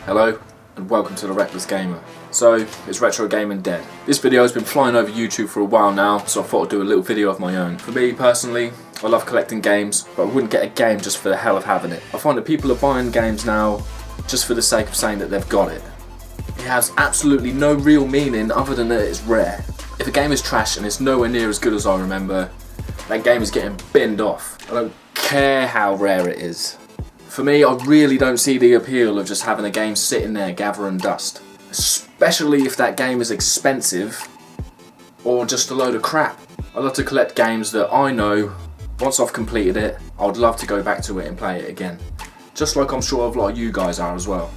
Hello and welcome to The Reckless Gamer. So, is retro gaming dead? This video has been flying over YouTube for a while now, so I thought I'd do a little video of my own. For me personally, I love collecting games, but I wouldn't get a game just for the hell of having it. I find that people are buying games now just for the sake of saying that they've got it. It has absolutely no real meaning other than that it's rare. If a game is trash and it's nowhere near as good as I remember, that game is getting binned off. I don't care how rare it is. For me, I really don't see the appeal of just having a game sitting there gathering dust. Especially if that game is expensive or just a load of crap. I love to collect games that I know, once I've completed it, I'd love to go back to it and play it again. Just like I'm sure a lot of you guys are as well.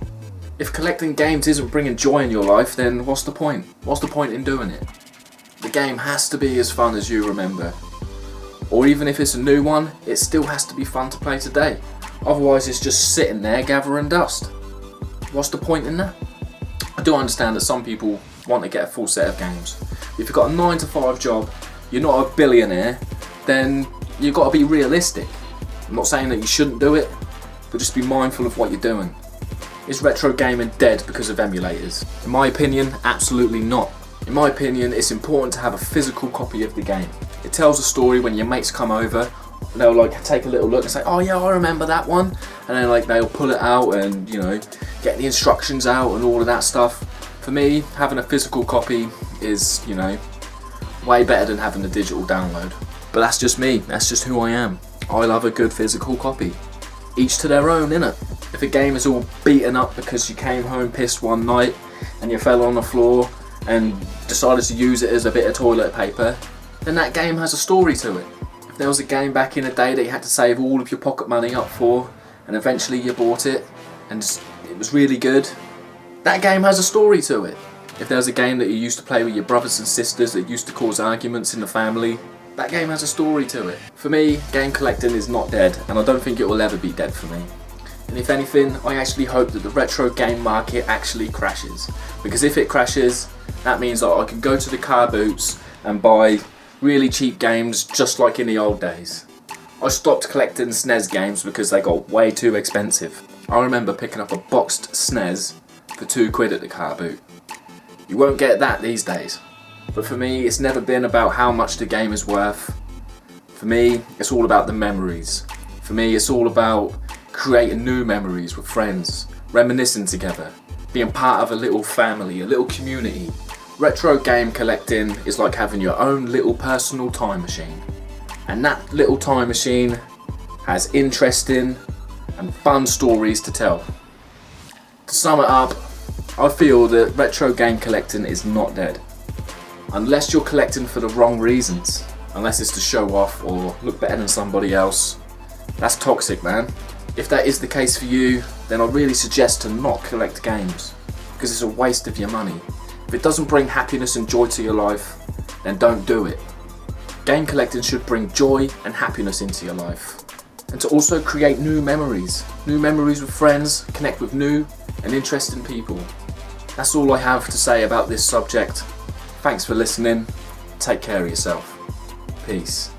If collecting games isn't bringing joy in your life, then what's the point? What's the point in doing it? The game has to be as fun as you remember. Or even if it's a new one, it still has to be fun to play today. Otherwise it's just sitting there gathering dust. What's the point in that? I do understand that some people want to get a full set of games. If you've got a 9 to 5 job, you're not a billionaire, then you've got to be realistic. I'm not saying that you shouldn't do it, but just be mindful of what you're doing. Is retro gaming dead because of emulators? In my opinion, absolutely not. In my opinion, it's important to have a physical copy of the game. It tells a story when your mates come over, and they'll like take a little look and say, oh yeah, I remember that one, and then like they'll pull it out and get the instructions out and all of that stuff. For me, having a physical copy is way better than having a digital download. But that's just me, that's just who I am. I love a good physical copy. Each to their own, innit? If a game is all beaten up because you came home pissed one night and you fell on the floor and decided to use it as a bit of toilet paper, then that game has a story to it. If there was a game back in the day that you had to save all of your pocket money up for and eventually you bought it and it was really good, that game has a story to it. If there was a game that you used to play with your brothers and sisters that used to cause arguments in the family, that game has a story to it. For me, game collecting is not dead, and I don't think it will ever be dead for me. And if anything, I actually hope that the retro game market actually crashes. Because if it crashes, that means that I can go to the car boots and buy really cheap games just like in the old days. I stopped collecting SNES games because they got way too expensive. I remember picking up a boxed SNES for £2 at the car boot. You won't get that these days. But for me, it's never been about how much the game is worth. For me, it's all about the memories. For me, it's all about creating new memories with friends, reminiscing together, being part of a little family, a little community. Retro game collecting is like having your own little personal time machine. And that little time machine has interesting and fun stories to tell. To sum it up, I feel that retro game collecting is not dead. Unless you're collecting for the wrong reasons. Unless it's to show off or look better than somebody else. That's toxic, man. If that is the case for you, then I really suggest to not collect games. Because it's a waste of your money. If it doesn't bring happiness and joy to your life, then don't do it. Game collecting should bring joy and happiness into your life. And to also create new memories. New memories with friends, connect with new and interesting people. That's all I have to say about this subject. Thanks for listening. Take care of yourself. Peace.